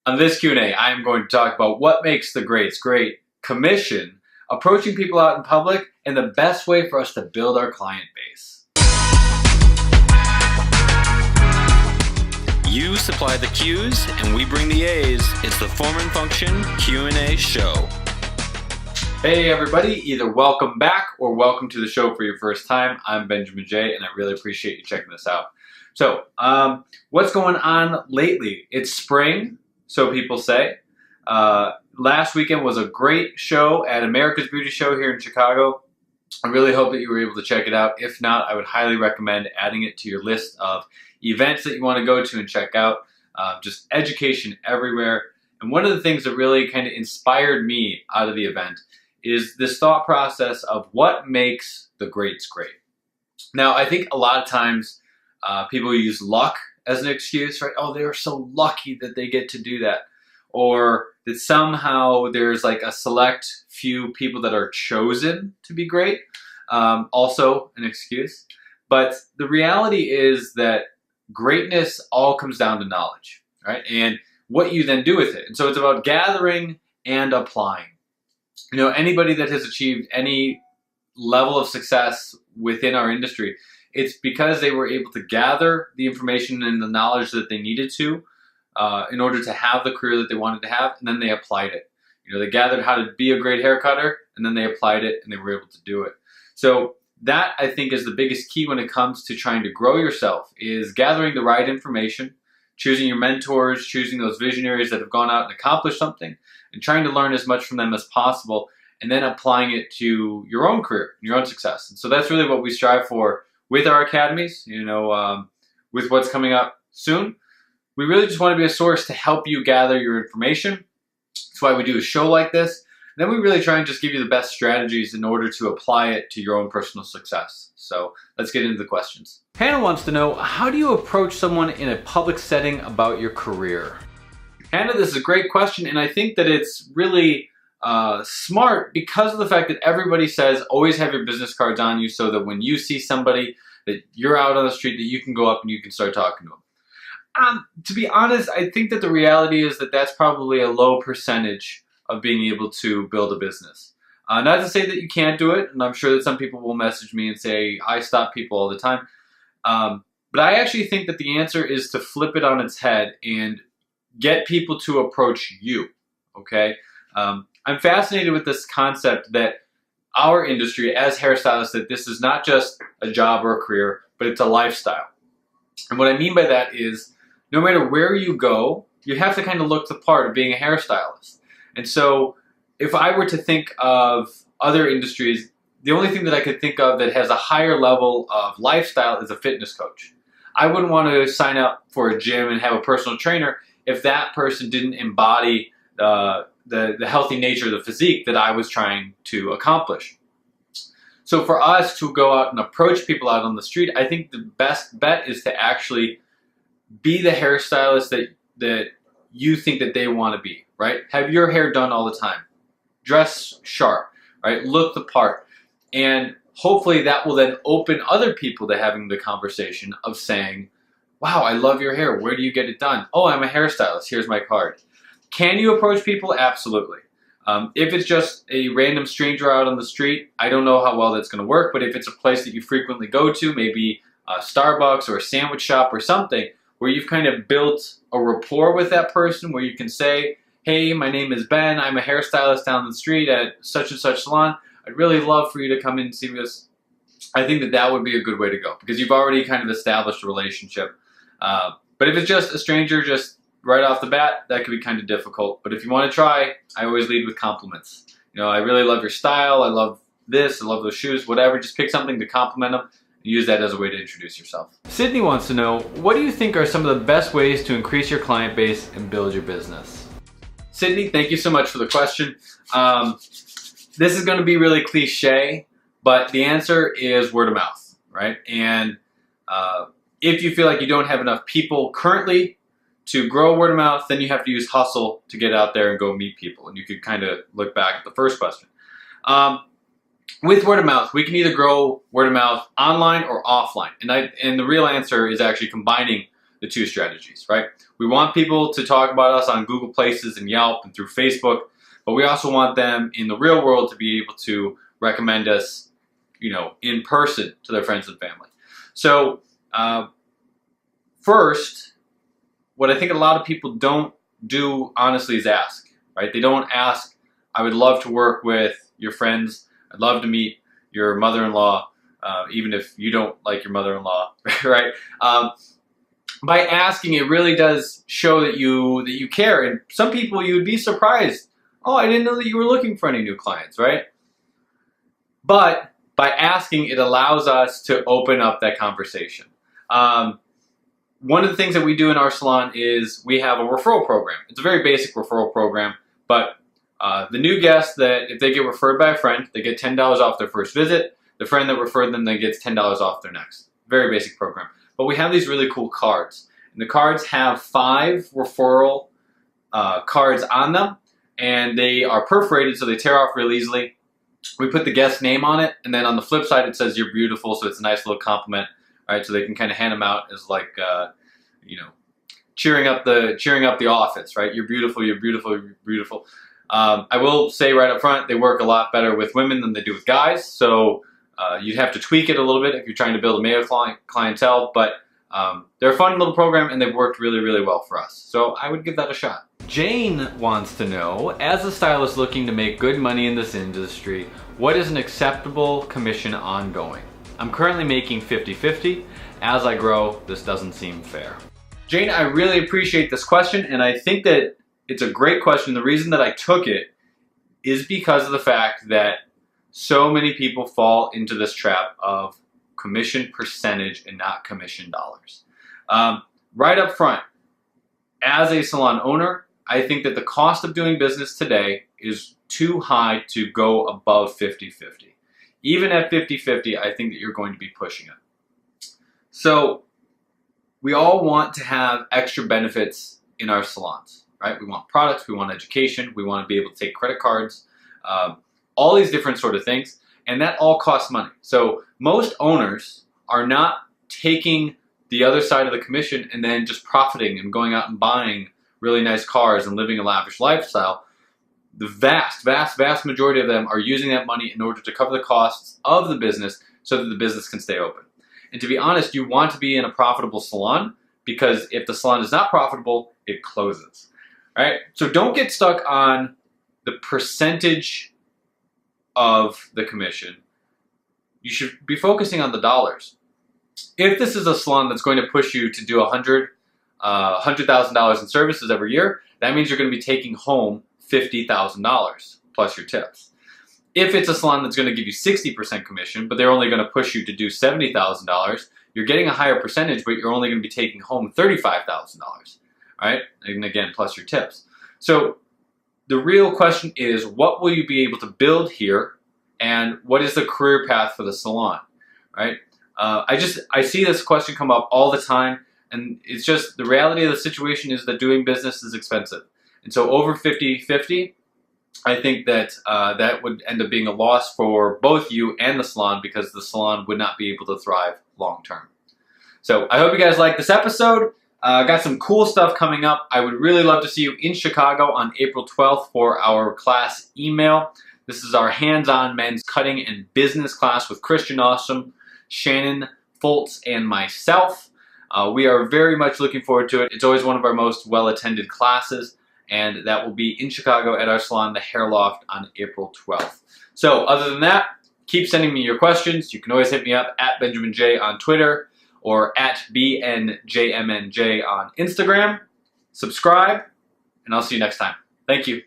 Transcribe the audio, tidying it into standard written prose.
On this Q&A, I am going to talk about what makes the greats great, commission, approaching people out in public, and the best way for us to build our client base. You supply the Q's and we bring the A's. It's the Form and Function Q&A show. Hey everybody, either welcome back or welcome to the show for your first time. I'm Benjamin J, and I really appreciate you checking this out. So, what's going on lately? It's spring, so people say. Last weekend was a great show at America's Beauty Show here in Chicago. I really hope that you were able to check it out. If not, I would highly recommend adding it to your list of events that you want to go to and check out. Just education everywhere. And one of the things that really kind of inspired me out of the event is this thought process of what makes the greats great. Now, I think a lot of times people use luck as an excuse, right? Oh, they're so lucky that they get to do that. Or that somehow there's like a select few people that are chosen to be great. Also an excuse. But the reality is that greatness all comes down to knowledge, right? And what you then do with it. And so it's about gathering and applying. You know, anybody that has achieved any level of success within our industry, it's because they were able to gather the information and the knowledge that they needed to in order to have the career that they wanted to have, and then they applied it. You know, they gathered how to be a great hair cutter, and then they applied it, and they were able to do it. So that, I think, is the biggest key when it comes to trying to grow yourself, is gathering the right information, choosing your mentors, choosing those visionaries that have gone out and accomplished something, and trying to learn as much from them as possible, and then applying it to your own career, your own success. And so that's really what we strive for with our academies, you know, with what's coming up soon. We really just want to be a source to help you gather your information. That's why we do a show like this. And then we really try and just give you the best strategies in order to apply it to your own personal success. So let's get into the questions. Hannah wants to know, how do you approach someone in a public setting about your career? Hannah, this is a great question, and I think that it's really smart because of the fact that everybody says always have your business cards on you so that when you see somebody that you're out on the street that you can go up and you can start talking to them. To be honest, I think that the reality is that that's probably a low percentage of being able to build a business. Not to say that you can't do it, and I'm sure that some people will message me and say, I stop people all the time. But I actually think that the answer is to flip it on its head and get people to approach you, okay? I'm fascinated with this concept that our industry as hairstylists, that this is not just a job or a career, but it's a lifestyle. And what I mean by that is no matter where you go, you have to kind of look the part of being a hairstylist. And so if I were to think of other industries, the only thing that I could think of that has a higher level of lifestyle is a fitness coach. I wouldn't want to sign up for a gym and have a personal trainer if that person didn't embody the healthy nature of the physique that I was trying to accomplish. So for us to go out and approach people out on the street, I think the best bet is to actually be the hairstylist that you think that they want to be, right? Have your hair done all the time. Dress sharp, right? Look the part. And hopefully that will then open other people to having the conversation of saying, wow, I love your hair. Where do you get it done? Oh, I'm a hairstylist. Here's my card. Can you approach people? Absolutely. If it's just a random stranger out on the street, I don't know how well that's going to work, but if it's a place that you frequently go to, maybe a Starbucks or a sandwich shop or something, where you've kind of built a rapport with that person, where you can say, hey, my name is Ben, I'm a hairstylist down the street at such and such salon, I'd really love for you to come in and see this. I think that that would be a good way to go, because you've already kind of established a relationship. But if it's just a stranger, just right off the bat, that could be kind of difficult. But if you want to try, I always lead with compliments. You know, I really love your style, I love this, I love those shoes, whatever. Just pick something to compliment them and use that as a way to introduce yourself. Sydney wants to know, what do you think are some of the best ways to increase your client base and build your business? Sydney, thank you so much for the question. This is going to be really cliche, but the answer is word of mouth, right? And if you feel like you don't have enough people currently to grow word of mouth, then you have to use hustle to get out there and go meet people. And you could kind of look back at the first question. With word of mouth, we can either grow word of mouth online or offline. And the real answer is actually combining the two strategies, right? We want people to talk about us on Google Places and Yelp and through Facebook, but we also want them in the real world to be able to recommend us, in person to their friends and family. So first, what I think a lot of people don't do honestly is ask, right? They don't ask, I would love to work with your friends. I'd love to meet your mother-in-law, even if you don't like your mother-in-law, right? By asking, it really does show that you care. And some people, you would be surprised. Oh, I didn't know that you were looking for any new clients, right? But by asking, it allows us to open up that conversation. One of the things that we do in our salon is we have a referral program. It's a very basic referral program, but the new guests that if they get referred by a friend, they get $10 off their first visit. The friend that referred them then gets $10 off their next. Very basic program. But we have these really cool cards. And the cards have 5 referral cards on them, and they are perforated so they tear off real easily. We put the guest name on it, and then on the flip side it says you're beautiful, so it's a nice little compliment, right? So they can kind of hand them out as like, cheering up the office, right? You're beautiful, you're beautiful, you're beautiful. I will say right up front, they work a lot better with women than they do with guys, so you'd have to tweak it a little bit if you're trying to build a male clientele, but they're a fun little program and they've worked really, really well for us. So I would give that a shot. Jane wants to know, as a stylist looking to make good money in this industry, what is an acceptable commission ongoing? I'm currently making 50-50. As I grow, this doesn't seem fair. Jane, I really appreciate this question, and I think that it's a great question. The reason that I took it is because of the fact that so many people fall into this trap of commission percentage and not commission dollars. Right up front, as a salon owner, I think that the cost of doing business today is too high to go above 50-50. Even at 50-50, I think that you're going to be pushing it. So we all want to have extra benefits in our salons, right? We want products, we want education, we want to be able to take credit cards, all these different sort of things, and that all costs money. So most owners are not taking the other side of the commission and then just profiting and going out and buying really nice cars and living a lavish lifestyle. The vast, vast, vast majority of them are using that money in order to cover the costs of the business so that the business can stay open. And to be honest, you want to be in a profitable salon, because if the salon is not profitable, it closes. All right? So don't get stuck on the percentage of the commission. You should be focusing on the dollars. If this is a salon that's going to push you to do $100,000 in services every year, that means you're going to be taking home $50,000 plus your tips. If it's a salon that's going to give you 60% commission, but they're only going to push you to do $70,000, you're getting a higher percentage, but you're only going to be taking home $35,000, right? And again, plus your tips. So the real question is, what will you be able to build here, and what is the career path for the salon, right? I see this question come up all the time, and it's just the reality of the situation is that doing business is expensive. And so over 50-50, I think that that would end up being a loss for both you and the salon, because the salon would not be able to thrive long term. So I hope you guys like this episode. Got some cool stuff coming up. I would really love to see you in Chicago on April 12th for our class email. This is our hands-on men's cutting and business class with Christian Awesome, Shannon Foltz, and myself. We are very much looking forward to it. It's always one of our most well-attended classes, and that will be in Chicago at our salon, The Hair Loft, on April 12th. So other than that, keep sending me your questions. You can always hit me up at Benjamin J on Twitter or at BNJMNJ on Instagram. Subscribe, and I'll see you next time. Thank you.